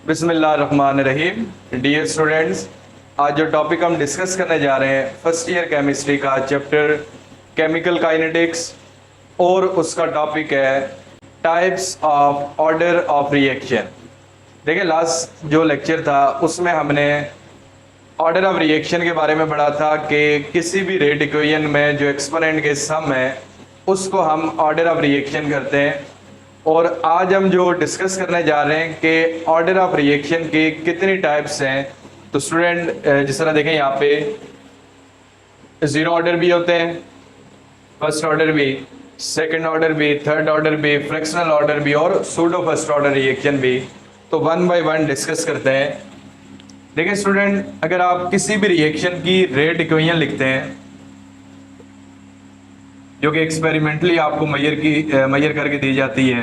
बिस्मिल्लाहिर्रहमानिर्रहीम। Dear students, आज जो टॉपिक हम डिस्कस करने जा रहे हैं फर्स्ट ईयर केमिस्ट्री का चैप्टर केमिकल काइनेटिक्स और उसका टॉपिक है types of order of reaction. देखिए, लास्ट जो लेक्चर था उसमें हमने ऑर्डर ऑफ रिएक्शन के बारे में पढ़ा था कि किसी भी रेट इक्वेशन में जो एक्सपोनेंट के सम है उसको हम ऑर्डर ऑफ रिएक्शन करते हैं। और आज हम जो डिस्कस करने जा रहे हैं कि ऑर्डर ऑफ रिएक्शन की कितनी टाइप्स हैं। तो स्टूडेंट, जिस तरह देखें यहाँ पे जीरो ऑर्डर भी होते हैं, फर्स्ट ऑर्डर भी, सेकंड ऑर्डर भी, थर्ड ऑर्डर भी, फ्रैक्शनल ऑर्डर भी और सूडो फर्स्ट ऑर्डर रिएक्शन भी। तो वन बाय वन डिस्कस करते हैं। देखिए स्टूडेंट, अगर आप किसी भी रिएक्शन की रेट इक्वेशन लिखते हैं जो कि एक्सपेरिमेंटली आपको मैयर करके दी जाती है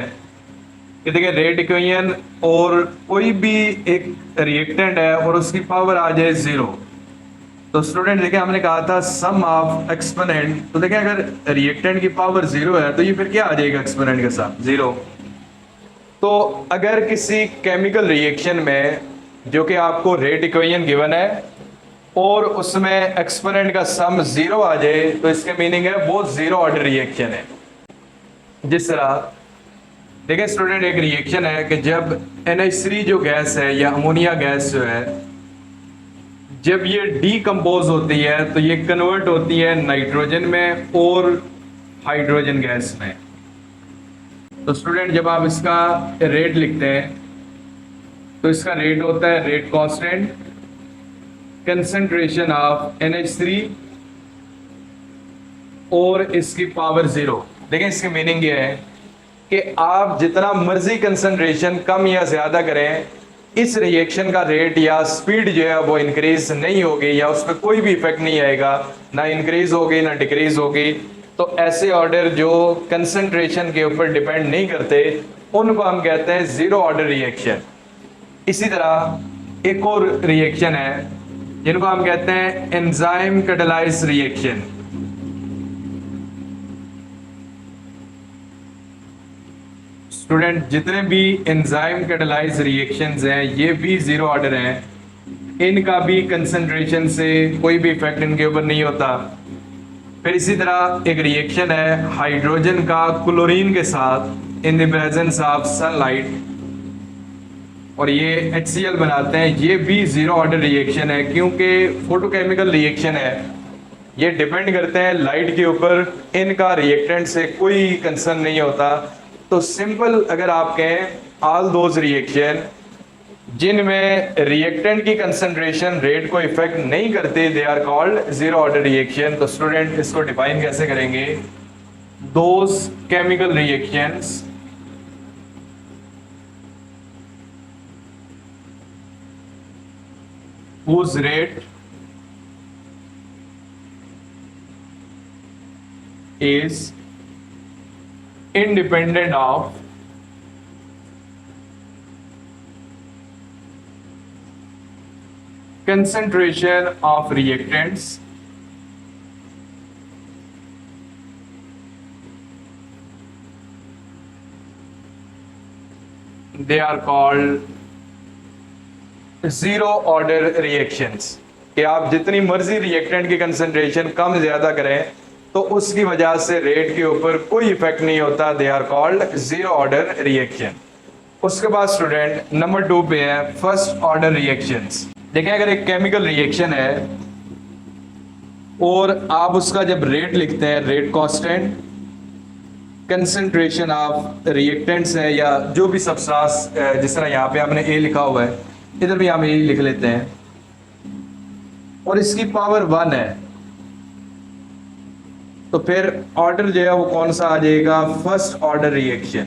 कि देखिए रेट इक्वेशन और कोई भी एक रिएक्टेंट है और उसकी पावर आ जाए जीरो, तो स्टूडेंट देखिए हमने कहा था सम ऑफ एक्सपोनेंट। तो देखिए अगर रिएक्टेंट की पावर जीरो है तो ये फिर क्या आ जाएगा एक्सपोनेंट के साथ? जीरो। तो अगर किसी केमिकल रिएक्शन में जो कि आपको रेट इक्वेशन गिवन है और उसमें एक्सपोनेंट का सम जीरो आ जाए तो इसके मीनिंग है वो जीरो ऑर्डर रिएक्शन है। जिस तरह देखिए स्टूडेंट, एक रिएक्शन है कि जब NH3 जो गैस है या अमोनिया गैस जो है, जब ये डीकंपोज होती है तो ये कन्वर्ट होती है नाइट्रोजन में और हाइड्रोजन गैस में। तो स्टूडेंट जब आप इसका रेट लिखते हैं तो इसका रेट होता है rate constant concentration of NH3 और इसकी पावर जीरो। देखें इसकी मीनिंग ये है कि आप जितना मर्जी कंसंट्रेशन कम या ज्यादा करें, इस रिएक्शन का रेट या स्पीड जो है वो इंक्रीज नहीं होगी या उस पर कोई भी इफेक्ट नहीं आएगा, ना इंक्रीज होगी ना डिक्रीज होगी। तो ऐसे ऑर्डर जो कंसंट्रेशन के ऊपर डिपेंड नहीं करते उनको हम कहते हैं जीरो ऑर्डर रिएक्शन। इसी तरह एक और रिएक्शन है जिनको हम कहते हैं एंजाइम कैटालाइज रिएक्शन। स्टूडेंट, जितने भी एंजाइम कैटालाइज रिएक्शंस हैं ये भी जीरो ऑर्डर हैं, इनका भी कंसंट्रेशन से कोई भी इफेक्ट इनके ऊपर नहीं होता। फिर इसी तरह एक रिएक्शन है हाइड्रोजन का क्लोरीन के साथ in the presence of sunlight, और ये HCl बनाते हैं। ये भी जीरो ऑर्डर रिएक्शन है क्योंकि फोटोकेमिकल रिएक्शन है, ये डिपेंड करते हैं लाइट के ऊपर, इनका रिएक्टेंट से कोई कंसर्न नहीं होता। तो सिंपल अगर आप कहें ऑल दोज रिएक्शन जिनमें रिएक्टेंट की कंसंट्रेशन रेट को इफेक्ट नहीं करते, they are called zero order reaction. तो स्टूडेंट इसको डिफाइन कैसे करेंगे? Those chemical reactions whose rate is independent of concentration of reactants they are called zero order reactions. कि आप जितनी मर्जी रिएक्टेंट की कंसंट्रेशन कम ज्यादा करें तो उसकी वजह से रेट के ऊपर कोई इफेक्ट नहीं होता, they are called zero order reaction. उसके बाद स्टूडेंट नंबर 2 पे है फर्स्ट ऑर्डर रिएक्शंस। देखें अगर एक केमिकल रिएक्शन है और आप उसका जब रेट लिखते हैं rate constant concentration of reactants है या जो भी सब्सटेंस, जिस तरह यहाँ पे आपने A लिखा हुआ है, इधर भी हम यही लिख लेते हैं, और इसकी पावर 1 है, तो फिर ऑर्डर जो है वो कौन सा आ जाएगा? First order reaction.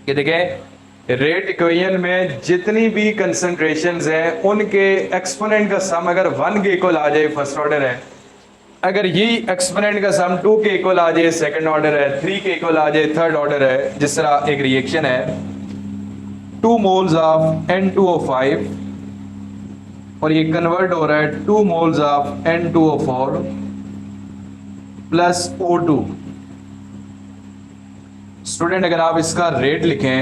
ये देखें रेट इक्वेशन में जितनी भी कंसंट्रेशंस हैं उनके एक्सपोनेंट का सम अगर 1 के इक्वल आ जाए फर्स्ट ऑर्डर है, अगर ये एक्सपोनेंट का सम 2 के इक्वल आ जाए सेकंड ऑर्डर है, 3 के इक्वल आ जाए थर्ड ऑर्डर है। जिस तरह एक रिएक्शन है 2 मोल्स ऑफ N2O5 और ये कन्वर्ट हो रहा है 2 moles of N2O4 plus O2। Student अगर आप इसका रेट लिखें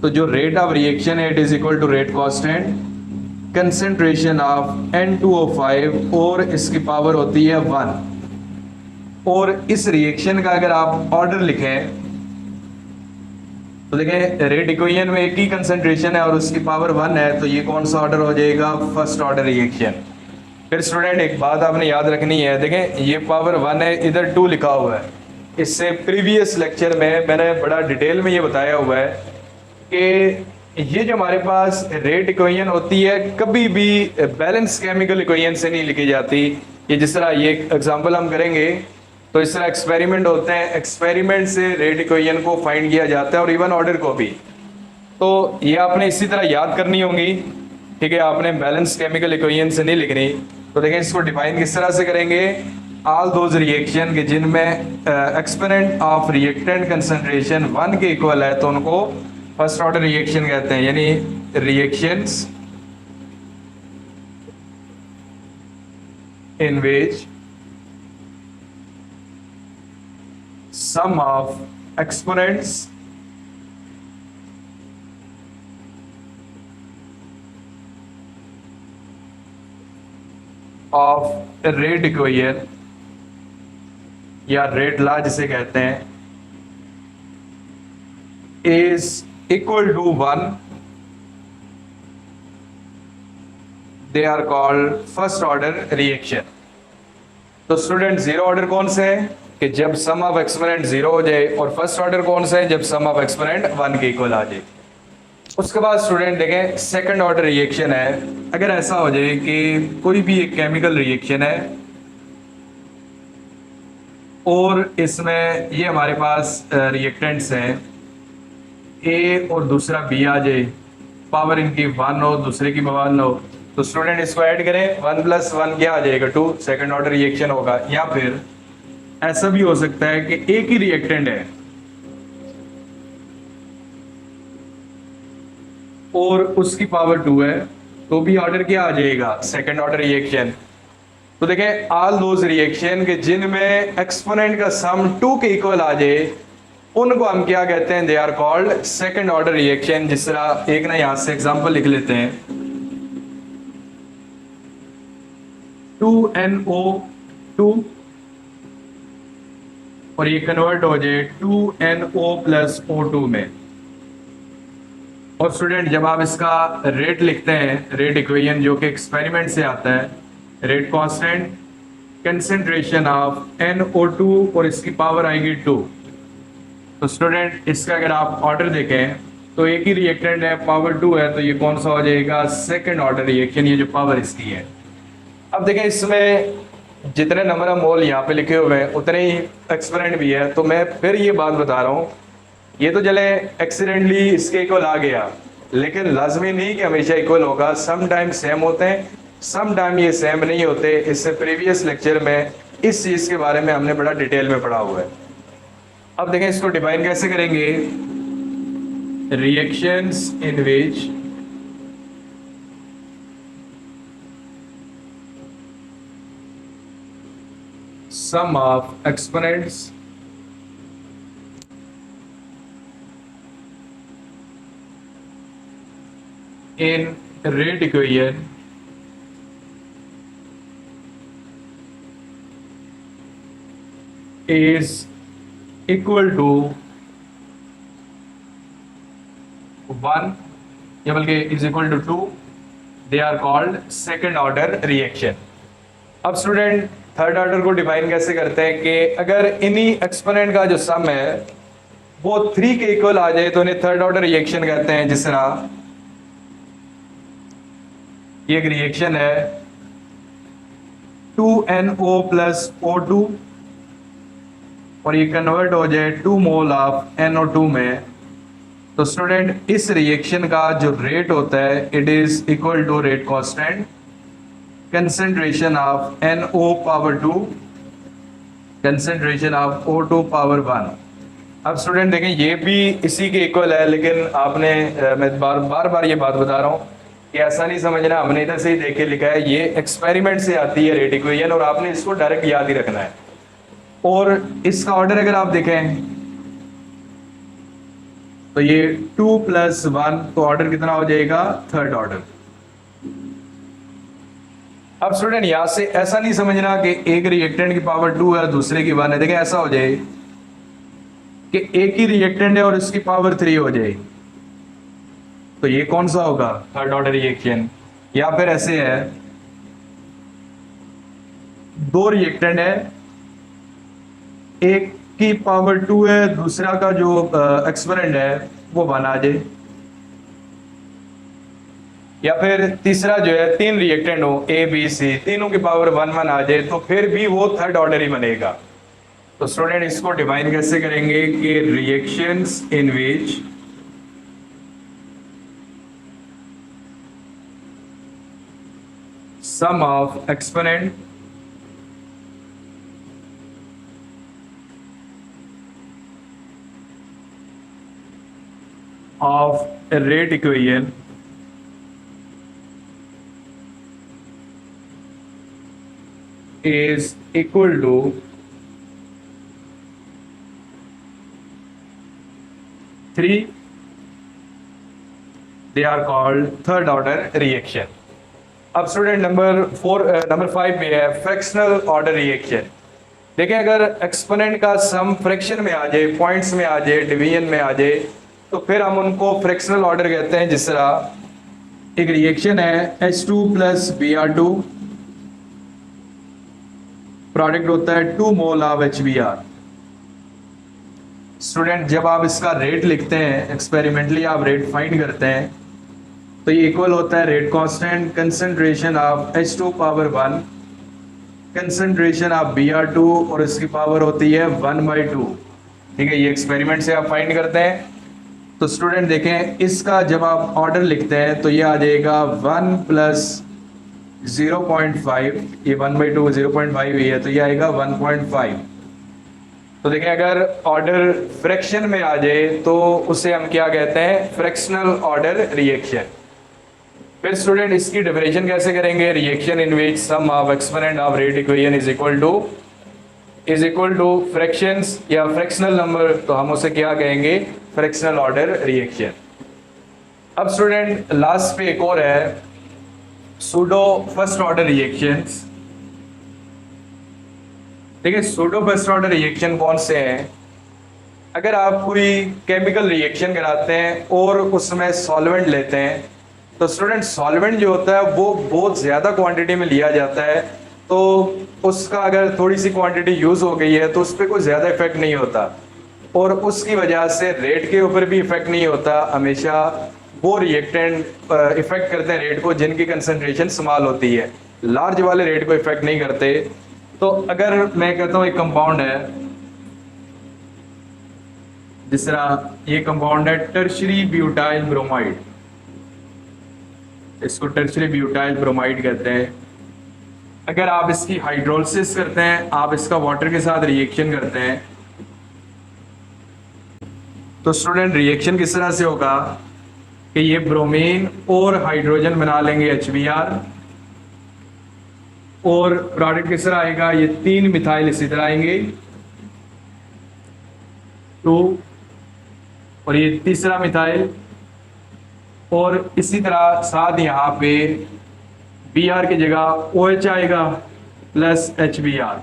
तो जो रेट ऑफ रिएक्शन है it is equal to rate constant concentration of N2O5 और इसकी पावर होती है 1। और इस रिएक्शन का अगर आप ऑर्डर लिखें तो देखें रेट इक्वेशन में एक ही कंसंट्रेशन है और उसकी पावर 1 है, तो ये कौन सा ऑर्डर हो जाएगा, फर्स्ट ऑर्डर रिएक्शन। फिर स्टूडेंट एक बात आपने याद रखनी है, देखें ये पावर 1 है, इधर 2 लिखा हुआ है। इससे प्रीवियस लेक्चर में मैंने बड़ा डिटेल में ये बताया हुआ है कि ये जो हमारे पास रेट इक्वेशन होती है कभी भी बैलेंस केमिकल इक्वेशन से नहीं लिखी जाती। ये जिस तरह ये एग्जांपल हम करेंगे तो इस तरह एक्सपेरिमेंट होते हैं, एक्सपेरिमेंट से रेट इक्वेशन को फाइंड किया जाता है और इवन ऑर्डर को भी। तो ये आपने इसी तरह याद करनी होगी, ठीक है, आपने बैलेंस केमिकल इक्वेशन से नहीं लिखनी। तो देखें इसको डिफाइन किस तरह से करेंगे, ऑल दोज रिएक्शन के जिनमें एक्सपोनेंट ऑफ रिएक्टेंट कंसंट्रेशन 1 के इक्वल है तो उनको फर्स्ट ऑर्डर रिएक्शन कहते हैं, यानी reactions in which sum of exponents of rate equation या रेट लॉ जिसे कहते हैं is equal to 1, they are called first order reaction। तो स्टूडेंट जीरो ऑर्डर कौन से है कि जब सम ऑफ एक्सपोनेंट 0 हो जाए, और फर्स्ट ऑर्डर कौन सा है जब सम ऑफ एक्सपोनेंट 1 के इक्वल आ जाए। उसके बाद स्टूडेंट देखें सेकंड ऑर्डर रिएक्शन है, अगर ऐसा हो जाए कि कोई भी एक केमिकल रिएक्शन है और इसमें ये हमारे पास रिएक्टेंट्स हैं ए और दूसरा बी आ जाए, पावर इनकी 1 हो दूसरे की 1 हो, तो स्टूडेंट इसको ऐड करें 1 + 1 क्या आ जाएगा 2, सेकंड ऑर्डर रिएक्शन होगा। या फिर ऐसा भी हो सकता है कि एक ही रिएक्टेंट है और उसकी पावर 2 है, तो भी ऑर्डर क्या आ जाएगा, सेकंड ऑर्डर रिएक्शन। तो देखें ऑल दोज रिएक्शन के जिनमें एक्सपोनेंट का सम 2 के इक्वल आ जाए उनको हम क्या कहते हैं, they are called second order reaction. जिस तरह एक ना यहां से एग्जांपल लिख लेते हैं, 2NO2 और ये कन्वर्ट हो जाए 2NO + O2 में। और स्टूडेंट जब आप इसका रेट लिखते हैं, रेट इक्वेशन जो कि एक्सपेरिमेंट से आता है, rate constant concentration of NO2 और इसकी पावर आएगी 2। तो स्टूडेंट इसका अगर आप ऑर्डर देखें तो एक ही रिएक्टेंट है, पावर 2 है, तो ये कौन सा हो जाएगा, सेकंड ऑर्डर रिएक्शन, ये जो पावर इसकी है। अब देखें इसमें जितने नंबर ऑफ मोल यहाँ पे लिखे हुए हैं उतने ही एक्सपेरिमेंट भी है। तो मैं फिर ये बात बता रहा हूँ, ये तो चले एक्सीडेंटली इसके इक्वल आ गया, लेकिन लाजमी नहीं कि हमेशा इक्वल होगा, सम टाइम सेम होते हैं, सम टाइम ये सेम नहीं होते। इससे प्रीवियस लेक्चर में इस चीज़ के बारे में हमने बड़ा डिटेल में पढ़ा हुआ है। अब देखें इसको डिफाइन कैसे करेंगे, reactions in which sum of exponents in rate equation is equal to 1 या बल्कि is equal to 2, they are called second order reaction। अब स्टूडेंट थर्ड ऑर्डर को डिफाइन कैसे करते हैं कि अगर इन्हीं एक्सपोनेंट का जो सम है वो 3 के इक्वल आ जाए तो इन्हें थर्ड ऑर्डर रिएक्शन कहते हैं। जिस तरह ये एक रिएक्शन है 2NO + O2 और ये कन्वर्ट हो जाए 2 मोल ऑफ NO2 में, तो स्टूडेंट इस रिएक्शन का जो रेट होता है it is equal to rate constant concentration of NO power 2 concentration of O2 power 1। अब स्टूडेंट देखें ये भी इसी के इक्वल है, लेकिन आपने मैं बार बार ये बात बता रहा हूँ कि ऐसा नहीं समझना हमने इधर से ही देख के लिखा है, ये एक्सपेरिमेंट से आती है रेट इक्वेशन और आपने इसको डायरेक्ट याद ही रखना है। और इसका ऑर्डर अगर आप देखें तो ये 2 + 1, तो ऑर्डर कितना हो जाएगा, थर्ड ऑर्डर। अब स्टूडेंट यहां से ऐसा नहीं समझना कि एक रिएक्टेंट की पावर 2 है और दूसरे की 1 है। देखिए ऐसा हो जाए कि एक ही रिएक्टेंट है और इसकी पावर 3 हो जाए, तो ये कौन सा होगा, थर्ड ऑर्डर रिएक्शन। या फिर ऐसे है, दो रिएक्टेंट है, एक की पावर 2 है, दूसरा का जो एक्सपोनेंट है वो 1 आ जाए। या फिर तीसरा जो है, तीन रिएक्टेंट हो ए बी सी, तीनों की पावर 1 1 आ जाए, तो फिर भी वो थर्ड ऑर्डर ही बनेगा। तो स्टूडेंट इसको डिफाइन कैसे करेंगे कि reactions in which sum of exponent of a rate equation is equal to three. They are called third order reaction. अब स्टूडेंट नंबर 5 में है फ्रैक्शनल ऑर्डर रिएक्शन। देखिए अगर एक्सपोनेंट का सम फ्रैक्शन में आ जाए, पॉइंट्स में आ जाए, डिवीजन में आ जाए, तो फिर हम उनको फ्रैक्शनल ऑर्डर कहते हैं। जिस तरह एक रिएक्शन है H2 + Br2, प्रोडक्ट होता है 2 मोल ऑफ HBr। स्टूडेंट जब आप इसका रेट लिखते हैं, एक्सपेरिमेंटली आप रेट फाइंड करते हैं, तो ये इक्वल होता है rate constant concentration of H2 power 1 concentration of Br2, और इसकी पावर होती है 1/2। ठीक है, ये एक्सपेरिमेंट से आप फाइंड करते हैं। तो स्टूडेंट देखें, इसका जब आप ऑर्डर लिखते हैं तो ये आ जाएगा 1 + 0.5, ये 1/2 0.5 ही है, तो ये आएगा 1.5। तो देखें अगर ऑर्डर फ्रैक्शन में आ जाए तो उसे हम क्या कहते हैं, फ्रैक्शनल ऑर्डर रिएक्शन। फिर स्टूडेंट इसकी डेफिनेशन कैसे करेंगे, reaction in which sum of exponent of rate equation is equal to fractions या फ्रैक्शनल नंबर, तो हम उसे क्या कहेंगे, फ्रैक्शनल ऑर्डर रिएक्शन। अब स्टूडेंट लास्ट पे एक और है सूडो फर्स्ट ऑर्डर रिएक्शंस। देखिए सूडो फर्स्ट ऑर्डर रिएक्शन कौन से हैं, अगर आप कोई केमिकल रिएक्शन कराते हैं और उसमें सॉल्वेंट लेते हैं, तो स्टूडेंट सॉल्वेंट जो होता है वो बहुत ज़्यादा क्वांटिटी में लिया जाता है, तो उसका अगर थोड़ी सी क्वांटिटी यूज़ हो गई है तो उस पर कोई ज़्यादा इफेक्ट नहीं होता, और उसकी वजह से रेट के ऊपर भी इफेक्ट नहीं होता। हमेशा वो रिएक्टेंट इफेक्ट करते हैं रेट को जिनकी कंसंट्रेशन स्मॉल होती है, लार्ज वाले रेट को इफेक्ट नहीं करते। तो अगर मैं कहता हूँ एक कंपाउंड है, जिस तरह ये कंपाउंड है टर्शरी ब्यूटाइल ब्रोमाइड, इसको टर्शरी ब्यूटाइल ब्रोमाइड कहते हैं। अगर आप इसकी हाइड्रोलिसिस करते हैं, आप इसका वाटर के साथ रिएक्शन करते हैं, तो स्टूडेंट रिएक्शन किस तरह से होगा कि ये ब्रोमीन और हाइड्रोजन बना लेंगे HBr, और प्रोडक्ट किस तरह आएगा, ये 3 मिथाइल इसी तरह आएंगे 2, और ये तीसरा मिथाइल, और इसी तरह साथ यहाँ पे Br की जगह OH आएगा प्लस HBr।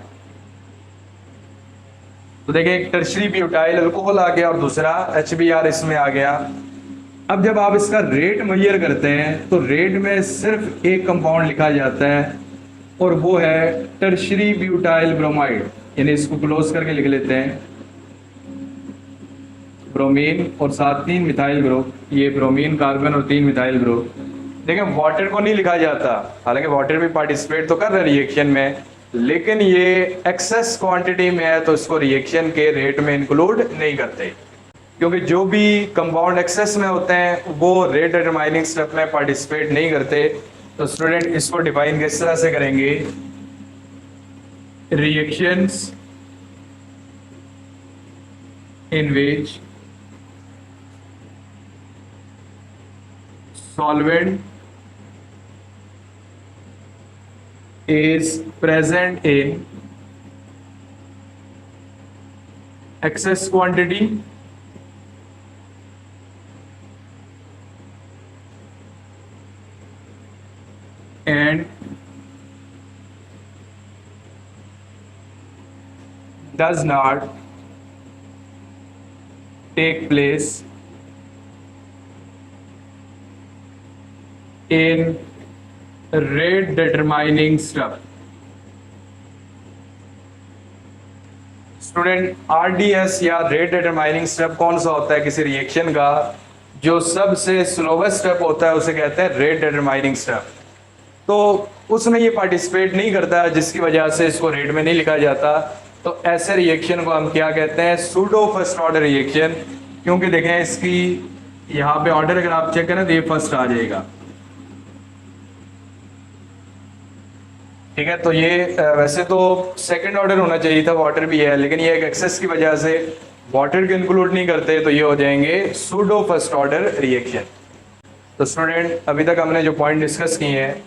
तो देखिए एक टर्शरी ब्यूटाइल अल्कोहल आ गया और दूसरा HBr इसमें आ गया। अब जब आप इसका रेट मेजर करते हैं तो रेट में सिर्फ एक कंपाउंड लिखा जाता है और वो है टर्शरी ब्यूटाइल ब्रोमाइड, यानी इसको क्लोज करके लिख लेते हैं ब्रोमीन और साथ 3 मिथाइल ग्रुप, ये ब्रोमीन कार्बन और 3 मिथाइल ग्रुप। देखिए वाटर को नहीं लिखा जाता, हालांकि वाटर भी पार्टिसिपेट तो कर रहा है रिएक्शन में, लेकिन ये एक्सेस क्वांटिटी में है तो इसको रिएक्शन के रेट में इंक्लूड नहीं करते, क्योंकि जो भी कंपाउंड एक्सेस में होते हैं वो रेट डिटरमाइनिंग स्टेप में पार्टिसिपेट नहीं करते। तो स्टूडेंट इसको डिफाइन किस तरह से करेंगे, reactions in which solvent is present in excess quantity and does not take place in rate determining step. Student RDS या रेट डिटरमाइनिंग स्टेप कौन सा होता है किसी रिएक्शन का? जो सबसे स्लोवेस्ट स्टेप होता है उसे कहते हैं रेट डिटरमाइनिंग स्टेप। तो उसमें ये पार्टिसिपेट नहीं करता, जिसकी वजह से इसको रेट में नहीं लिखा जाता। तो ऐसे रिएक्शन को हम क्या कहते हैं? Pseudo first order reaction. क्योंकि देखें इसकी यहाँ पे ऑर्डर अगर आप चेक करें तो ये फर्स्ट आ जाएगा, ठीक है। तो ये वैसे तो सेकंड ऑर्डर होना चाहिए था, वाटर भी है, लेकिन ये एक एक्सेस की वजह से वाटर को इंक्लूड नहीं करते, तो ये हो जाएंगे सूडो फर्स्ट ऑर्डर रिएक्शन। तो स्टूडेंट अभी तक हमने जो पॉइंट डिस्कस किए हैं,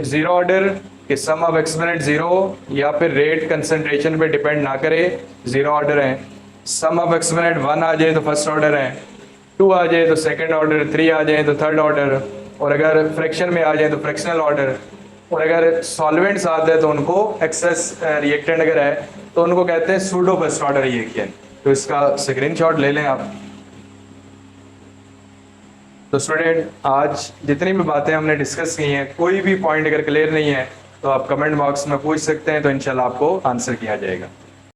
जीरो ऑर्डर के सम ऑफ एक्सपोनेंट जीरो या फिर रेट कंसंट्रेशन पे डिपेंड ना करे, जीरो ऑर्डर है। सम ऑफ एक्सपोनेंट 1 आ जाए तो फर्स्ट ऑर्डर है, 2 आ जाए तो सेकंड ऑर्डर, 3 आ जाए तो थर्ड ऑर्डर, और अगर फ्रैक्शन में आ जाए तो फ्रैक्शनल ऑर्डर, और अगर सॉल्वेंट्स आते हैं तो उनको एक्सेस रिएक्टेंट अगर है तो उनको कहते हैं सूडो फर्स्ट ऑर्डर रिएक्शन। तो इसका स्क्रीनशॉट ले लें आप। तो स्टूडेंट आज जितनी भी बातें हमने डिस्कस की हैं, कोई भी पॉइंट अगर क्लियर नहीं है तो आप कमेंट बॉक्स में पूछ सकते हैं, तो इंशाल्लाह आपको आंसर किया जाएगा।